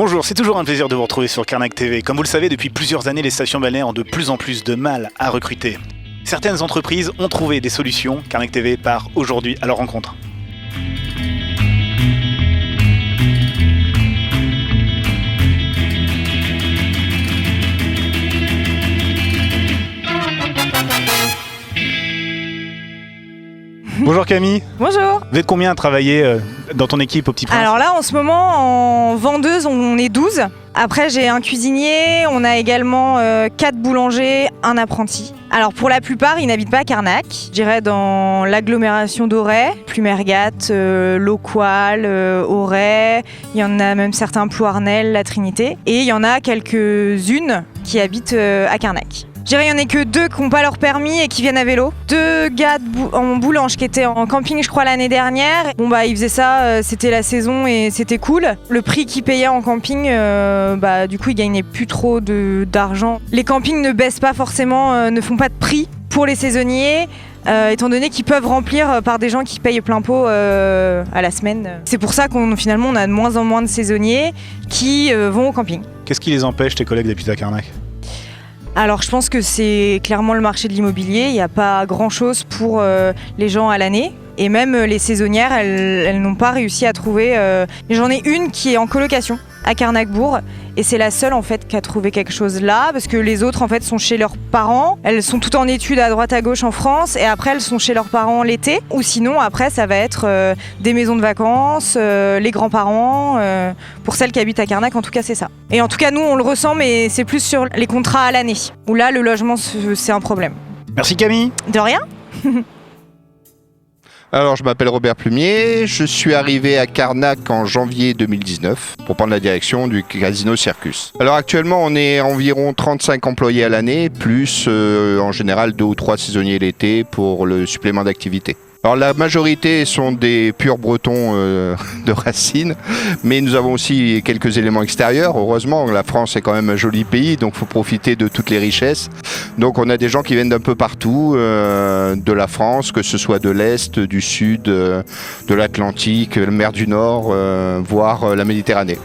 Bonjour, c'est toujours un plaisir de vous retrouver sur Carnac TV. Comme vous le savez, depuis plusieurs années, les stations balnéaires ont de plus en plus de mal à recruter. Certaines entreprises ont trouvé des solutions. Carnac TV part aujourd'hui à leur rencontre. Bonjour Camille. Bonjour. Vous êtes combien à travailler dans ton équipe au Petit Prince? Alors là, en ce moment, en vendeuse, on est 12. Après, j'ai un cuisinier, on a également 4 boulangers, un apprenti. Alors pour la plupart, ils n'habitent pas à Carnac. Je dirais dans l'agglomération d'Auray, Plumergat, Loqual, Auray. Il y en a même certains Plouarnel, La Trinité. Et il y en a quelques-unes qui habitent à Carnac. Je dirais qu'il n'y en a que 2 qui n'ont pas leur permis et qui viennent à vélo. 2 gars en Boulange qui étaient en camping, je crois, l'année dernière. Bon, ils faisaient ça, c'était la saison et c'était cool. Le prix qu'ils payaient en camping, du coup, ils gagnaient plus trop d'argent. Les campings ne baissent pas forcément, ne font pas de prix pour les saisonniers. Étant donné qu'ils peuvent remplir par des gens qui payent plein pot à la semaine. C'est pour ça finalement on a de moins en moins de saisonniers qui vont au camping. Qu'est-ce qui les empêche, tes collègues, d'habiter à Carnac? Alors je pense que c'est clairement le marché de l'immobilier, il n'y a pas grand-chose pour les gens à l'année. Et même les saisonnières, elles n'ont pas réussi à trouver... J'en ai une qui est en colocation à Carnacbourg et c'est la seule en fait qui a trouvé quelque chose là parce que les autres en fait sont chez leurs parents. Elles sont toutes en études à droite à gauche en France et après elles sont chez leurs parents l'été ou sinon après ça va être des maisons de vacances, les grands-parents. Pour celles qui habitent à Carnac en tout cas c'est ça. Et en tout cas nous on le ressent mais c'est plus sur les contrats à l'année où là le logement c'est un problème. Merci Camille. De rien. Alors, je m'appelle Robert Plumier, je suis arrivé à Carnac en janvier 2019 pour prendre la direction du Casino Circus. Alors actuellement, on est environ 35 employés à l'année, plus en général 2 ou 3 saisonniers l'été pour le supplément d'activité. Alors la majorité sont des purs bretons de racines, mais nous avons aussi quelques éléments extérieurs. Heureusement, la France est quand même un joli pays, donc il faut profiter de toutes les richesses. Donc on a des gens qui viennent d'un peu partout, de la France, que ce soit de l'Est, du Sud, de l'Atlantique, la mer du Nord, voire la Méditerranée.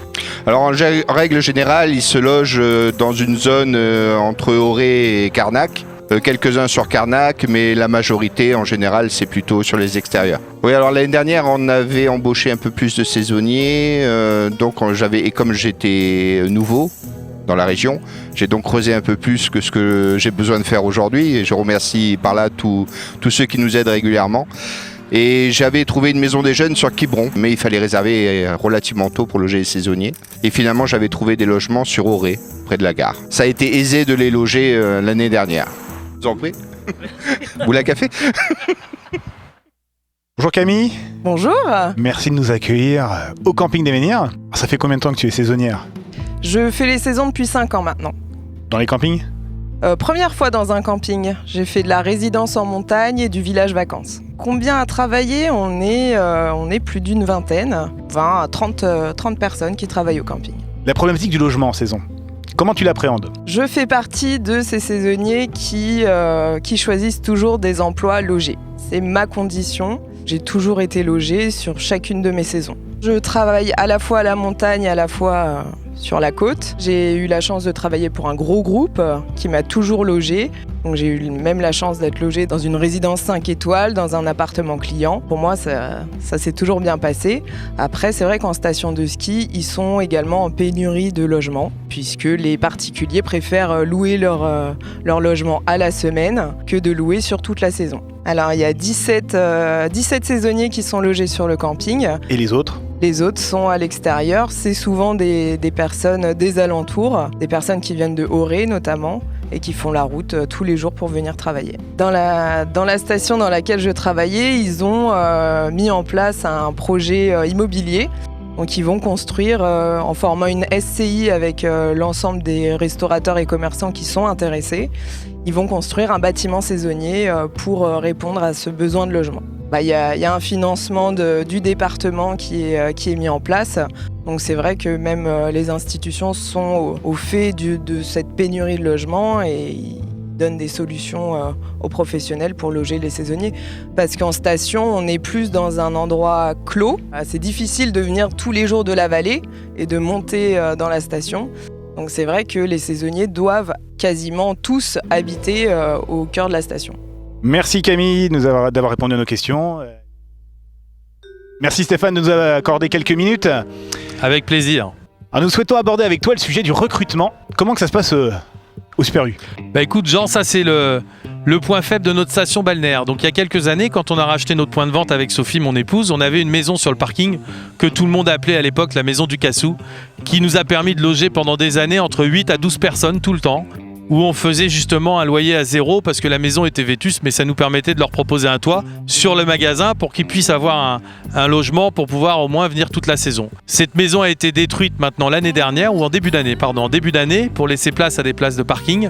Alors en règle générale, ils se logent dans une zone entre Auray et Carnac. Quelques-uns sur Carnac, mais la majorité en général c'est plutôt sur les extérieurs. Oui, alors l'année dernière on avait embauché un peu plus de saisonniers, et comme j'étais nouveau dans la région, j'ai donc creusé un peu plus que ce que j'ai besoin de faire aujourd'hui et je remercie par là tous ceux qui nous aident régulièrement. Et j'avais trouvé une maison des jeunes sur Quiberon, mais il fallait réserver relativement tôt pour loger les saisonniers. Et finalement j'avais trouvé des logements sur Auray, près de la gare. Ça a été aisé de les loger l'année dernière. Vous en prie. Vous voulez un café? Bonjour Camille. Bonjour. Merci de nous accueillir au camping des Menhirs. Ça fait combien de temps que tu es saisonnière? Je fais les saisons depuis 5 ans maintenant. Dans les campings? Première fois dans un camping. J'ai fait de la résidence en montagne et du village vacances. Combien à travailler? On est plus d'une vingtaine, 20 à 30 personnes qui travaillent au camping. La problématique du logement en saison, comment tu l'appréhendes? Je fais partie de ces saisonniers qui choisissent toujours des emplois logés. C'est ma condition. J'ai toujours été logée sur chacune de mes saisons. Je travaille à la fois à la montagne, à la fois sur la côte. J'ai eu la chance de travailler pour un gros groupe qui m'a toujours logée. Donc j'ai eu même la chance d'être logée dans une résidence 5 étoiles, dans un appartement client. Pour moi, ça s'est toujours bien passé. Après, c'est vrai qu'en station de ski, ils sont également en pénurie de logements, puisque les particuliers préfèrent louer leur logement à la semaine que de louer sur toute la saison. Alors, il y a 17 saisonniers qui sont logés sur le camping. Et les autres? Les autres sont à l'extérieur. C'est souvent des personnes des alentours, des personnes qui viennent de Auray notamment, et qui font la route tous les jours pour venir travailler. Dans la station dans laquelle je travaillais, ils ont mis en place un projet immobilier. Donc ils vont construire en formant une SCI avec l'ensemble des restaurateurs et commerçants qui sont intéressés. Ils vont construire un bâtiment saisonnier pour répondre à ce besoin de logement. Il y a un financement du département qui est mis en place. Donc c'est vrai que même les institutions sont au fait de cette pénurie de logement et donne des solutions aux professionnels pour loger les saisonniers. Parce qu'en station, on est plus dans un endroit clos. C'est difficile de venir tous les jours de la vallée et de monter dans la station. Donc c'est vrai que les saisonniers doivent quasiment tous habiter au cœur de la station. Merci Camille d'avoir répondu à nos questions. Merci Stéphane de nous avoir accordé quelques minutes. Avec plaisir. Alors nous souhaitons aborder avec toi le sujet du recrutement. Comment que ça se passe au Super U ? Bah écoute Jean, ça c'est le point faible de notre station balnéaire. Donc il y a quelques années, quand on a racheté notre point de vente avec Sophie, mon épouse, on avait une maison sur le parking que tout le monde appelait à l'époque la maison du Cassou, qui nous a permis de loger pendant des années entre 8 à 12 personnes tout le temps, où on faisait justement un loyer à zéro parce que la maison était vétuste, mais ça nous permettait de leur proposer un toit sur le magasin pour qu'ils puissent avoir un logement pour pouvoir au moins venir toute la saison. Cette maison a été détruite maintenant l'année dernière, ou en début d'année, pour laisser place à des places de parking.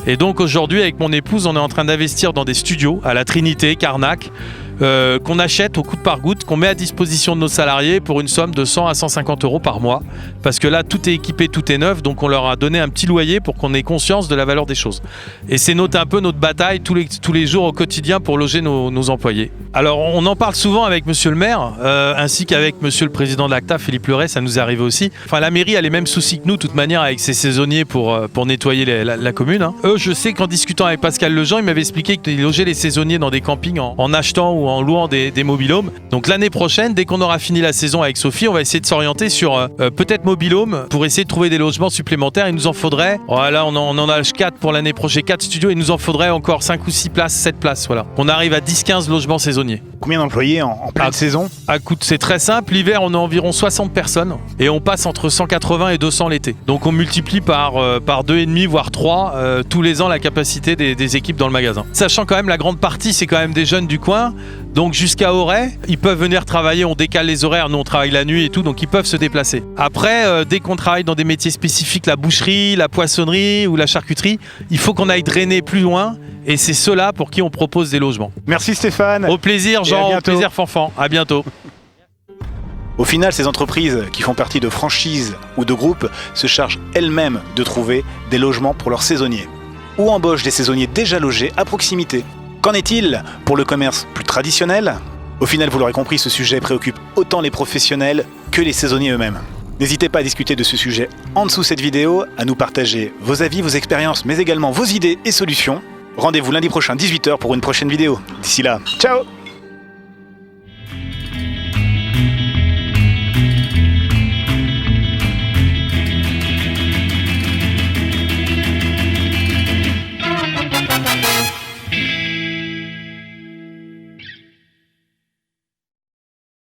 Et donc aujourd'hui, avec mon épouse, on est en train d'investir dans des studios à la Trinité, Carnac, qu'on achète au goutte par goutte, qu'on met à disposition de nos salariés pour une somme de 100 à 150 € par mois. Parce que là, tout est équipé, tout est neuf, donc on leur a donné un petit loyer pour qu'on ait conscience de la valeur des choses. Et c'est un peu notre bataille tous les jours au quotidien pour loger nos employés. Alors, on en parle souvent avec monsieur le maire, ainsi qu'avec monsieur le président de l'ACTA, Philippe Leray, ça nous est arrivé aussi. Enfin, la mairie a les mêmes soucis que nous, de toute manière, avec ses saisonniers pour nettoyer la commune. Hein. Eux, je sais qu'en discutant avec Pascal Lejean, il m'avait expliqué qu'ils logeaient les saisonniers dans des campings en achetant ou en louant des mobil-homes. Donc l'année prochaine, dès qu'on aura fini la saison avec Sophie, on va essayer de s'orienter sur peut-être mobil-home pour essayer de trouver des logements supplémentaires. Il nous en faudrait, là on en a 4 pour l'année prochaine, 4 studios, il nous en faudrait encore 5 ou 6 places, 7 places, voilà. On arrive à 10-15 logements saisonniers. Combien d'employés en pleine saison ? Écoute, c'est très simple, l'hiver on a environ 60 personnes et on passe entre 180 et 200 l'été. Donc on multiplie par 2,5 voire 3 tous les ans la capacité des équipes dans le magasin. Sachant quand même la grande partie c'est quand même des jeunes du coin. Donc jusqu'à Auray, ils peuvent venir travailler, on décale les horaires, nous on travaille la nuit et tout, donc ils peuvent se déplacer. Après, dès qu'on travaille dans des métiers spécifiques, la boucherie, la poissonnerie ou la charcuterie, il faut qu'on aille drainer plus loin et c'est ceux-là pour qui on propose des logements. Merci Stéphane. Au plaisir Jean, au plaisir Fanfan, à bientôt. Au final, ces entreprises qui font partie de franchises ou de groupes se chargent elles-mêmes de trouver des logements pour leurs saisonniers ou embauchent des saisonniers déjà logés à proximité. Qu'en est-il pour le commerce plus traditionnel ? Au final, vous l'aurez compris, ce sujet préoccupe autant les professionnels que les saisonniers eux-mêmes. N'hésitez pas à discuter de ce sujet en dessous de cette vidéo, à nous partager vos avis, vos expériences, mais également vos idées et solutions. Rendez-vous lundi prochain 18h pour une prochaine vidéo. D'ici là, ciao !